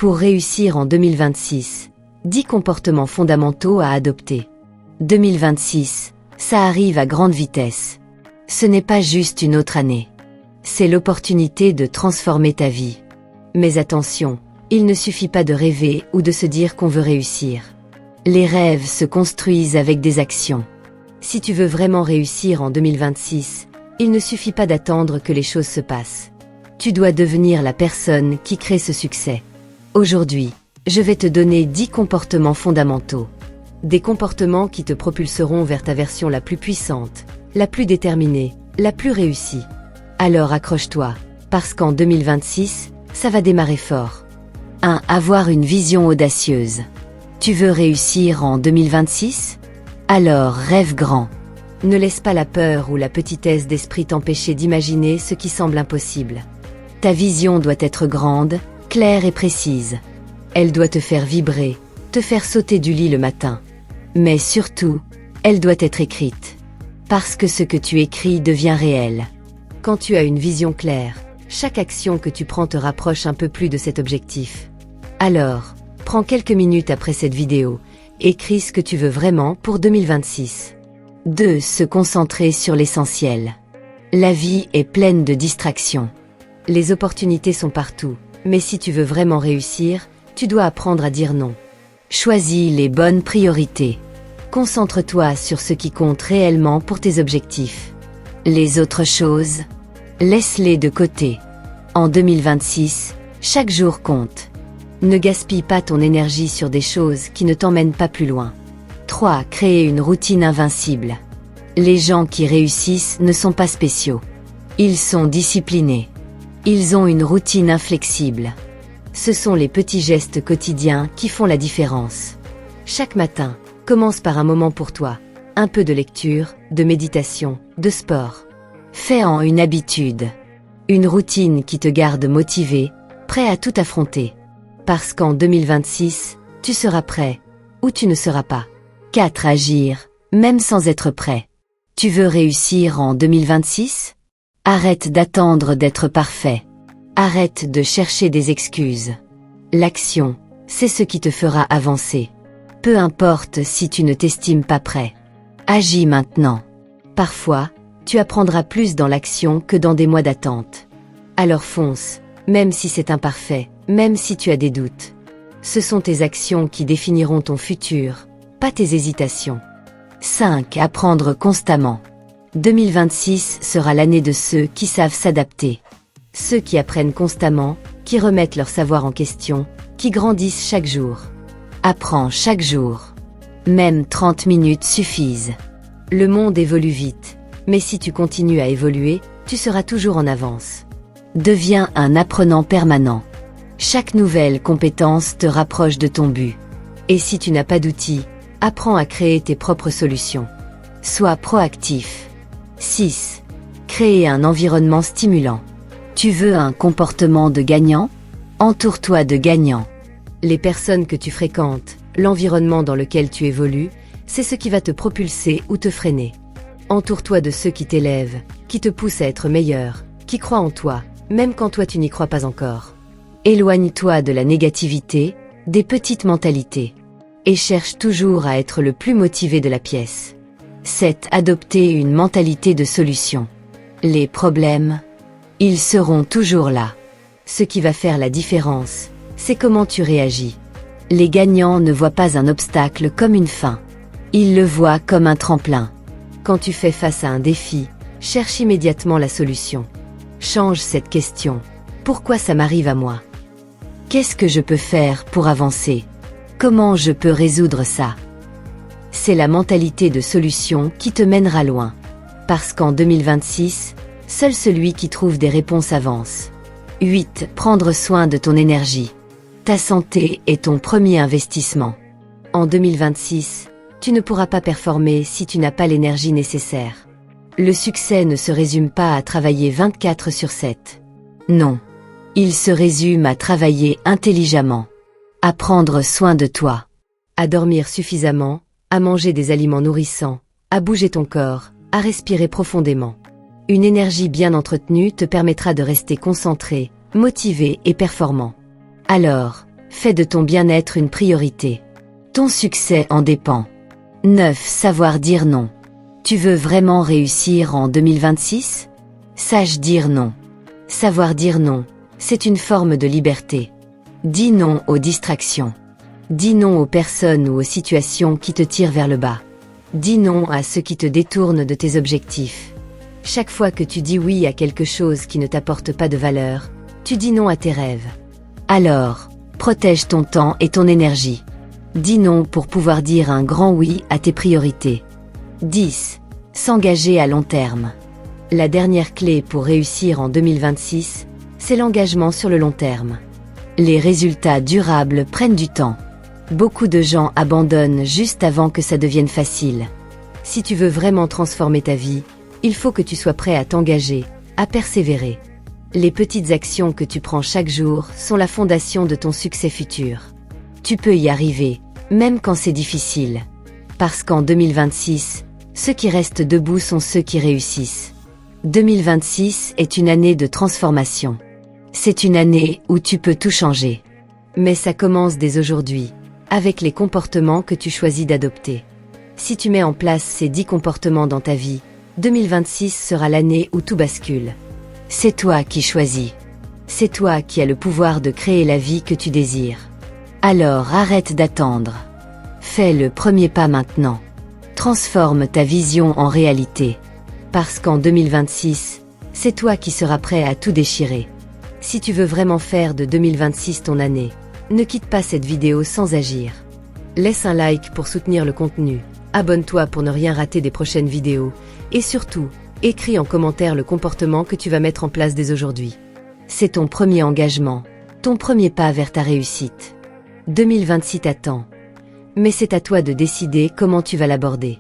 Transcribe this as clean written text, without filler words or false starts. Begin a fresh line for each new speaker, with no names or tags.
Pour réussir en 2026, 10 comportements fondamentaux à adopter. 2026, ça arrive à grande vitesse. Ce n'est pas juste une autre année. C'est l'opportunité de transformer ta vie. Mais attention, il ne suffit pas de rêver ou de se dire qu'on veut réussir. Les rêves se construisent avec des actions. Si tu veux vraiment réussir en 2026, il ne suffit pas d'attendre que les choses se passent. Tu dois devenir la personne qui crée ce succès. Aujourd'hui, je vais te donner 10 comportements fondamentaux. Des comportements qui te propulseront vers ta version la plus puissante, la plus déterminée, la plus réussie. Alors accroche-toi, parce qu'en 2026, ça va démarrer fort. 1. Avoir une vision audacieuse. Tu veux réussir en 2026? Alors rêve grand. Ne laisse pas la peur ou la petitesse d'esprit t'empêcher d'imaginer ce qui semble impossible. Ta vision doit être grande, claire et précise. Elle doit te faire vibrer, te faire sauter du lit le matin. Mais surtout, elle doit être écrite. Parce que ce que tu écris devient réel. Quand tu as une vision claire, chaque action que tu prends te rapproche un peu plus de cet objectif. Alors, prends quelques minutes après cette vidéo, écris ce que tu veux vraiment pour 2026. 2. Se concentrer sur l'essentiel. La vie est pleine de distractions. Les opportunités sont partout, mais si tu veux vraiment réussir, tu dois apprendre à dire non. Choisis les bonnes priorités. Concentre-toi sur ce qui compte réellement pour tes objectifs. Les autres choses, laisse-les de côté. En 2026, chaque jour compte. Ne gaspille pas ton énergie sur des choses qui ne t'emmènent pas plus loin. 3. Créer une routine invincible. Les gens qui réussissent ne sont pas spéciaux. Ils sont disciplinés. Ils ont une routine inflexible. Ce sont les petits gestes quotidiens qui font la différence. Chaque matin, commence par un moment pour toi. Un peu de lecture, de méditation, de sport. Fais-en une habitude. Une routine qui te garde motivé, prêt à tout affronter. Parce qu'en 2026, tu seras prêt, ou tu ne seras pas. 4. Agir, même sans être prêt. Tu veux réussir en 2026? Arrête d'attendre d'être parfait. Arrête de chercher des excuses. L'action, c'est ce qui te fera avancer. Peu importe si tu ne t'estimes pas prêt. Agis maintenant. Parfois, tu apprendras plus dans l'action que dans des mois d'attente. Alors fonce, même si c'est imparfait, même si tu as des doutes. Ce sont tes actions qui définiront ton futur, pas tes hésitations. 5. Apprendre constamment. 2026 sera l'année de ceux qui savent s'adapter. Ceux qui apprennent constamment, qui remettent leur savoir en question, qui grandissent chaque jour. Apprends chaque jour. Même 30 minutes suffisent. Le monde évolue vite, mais si tu continues à évoluer, tu seras toujours en avance. Deviens un apprenant permanent. Chaque nouvelle compétence te rapproche de ton but. Et si tu n'as pas d'outils, apprends à créer tes propres solutions. Sois proactif. 6. Créer un environnement stimulant. Tu veux un comportement de gagnant? Entoure-toi de gagnants. Les personnes que tu fréquentes, l'environnement dans lequel tu évolues, c'est ce qui va te propulser ou te freiner. Entoure-toi de ceux qui t'élèvent, qui te poussent à être meilleur, qui croient en toi, même quand toi tu n'y crois pas encore. Éloigne-toi de la négativité, des petites mentalités. Et cherche toujours à être le plus motivé de la pièce. 7. Adopter une mentalité de solution. Les problèmes, ils seront toujours là. Ce qui va faire la différence, c'est comment tu réagis. Les gagnants ne voient pas un obstacle comme une fin. Ils le voient comme un tremplin. Quand tu fais face à un défi, cherche immédiatement la solution. Change cette question. Pourquoi ça m'arrive à moi? Qu'est-ce que je peux faire pour avancer? Comment je peux résoudre ça? C'est la mentalité de solution qui te mènera loin. Parce qu'en 2026, seul celui qui trouve des réponses avance. 8. Prendre soin de ton énergie. Ta santé est ton premier investissement. En 2026, tu ne pourras pas performer si tu n'as pas l'énergie nécessaire. Le succès ne se résume pas à travailler 24/7. Non. Il se résume à travailler intelligemment. À prendre soin de toi. À dormir suffisamment, à manger des aliments nourrissants, à bouger ton corps, à respirer profondément. Une énergie bien entretenue te permettra de rester concentré, motivé et performant. Alors, Fais de ton bien-être une priorité. Ton succès en dépend. 9. Savoir dire non. Tu veux vraiment réussir en 2026? Sache dire non. Savoir dire non, c'est une forme de liberté. Dis non aux distractions. Dis non aux personnes ou aux situations qui te tirent vers le bas. Dis non à ceux qui te détournent de tes objectifs. Chaque fois que tu dis oui à quelque chose qui ne t'apporte pas de valeur, tu dis non à tes rêves. Alors, protège ton temps et ton énergie. Dis non pour pouvoir dire un grand oui à tes priorités. 10. S'engager à long terme. La dernière clé pour réussir en 2026, c'est l'engagement sur le long terme. Les résultats durables prennent du temps. Beaucoup de gens abandonnent juste avant que ça devienne facile. Si tu veux vraiment transformer ta vie, il faut que tu sois prêt à t'engager, à persévérer. Les petites actions que tu prends chaque jour sont la fondation de ton succès futur. Tu peux y arriver, même quand c'est difficile. Parce qu'en 2026, ceux qui restent debout sont ceux qui réussissent. 2026 est une année de transformation. C'est une année où tu peux tout changer. Mais ça commence dès aujourd'hui, avec les comportements que tu choisis d'adopter. Si tu mets en place ces 10 comportements dans ta vie, 2026 sera l'année où tout bascule. C'est toi qui choisis. C'est toi qui as le pouvoir de créer la vie que tu désires. Alors arrête d'attendre. Fais le premier pas maintenant. Transforme ta vision en réalité. Parce qu'en 2026, c'est toi qui seras prêt à tout déchirer. Si tu veux vraiment faire de 2026 ton année, ne quitte pas cette vidéo sans agir. Laisse un like pour soutenir le contenu. Abonne-toi pour ne rien rater des prochaines vidéos. Et surtout, écris en commentaire le comportement que tu vas mettre en place dès aujourd'hui. C'est ton premier engagement, ton premier pas vers ta réussite. 2026 t'attend. Mais c'est à toi de décider comment tu vas l'aborder.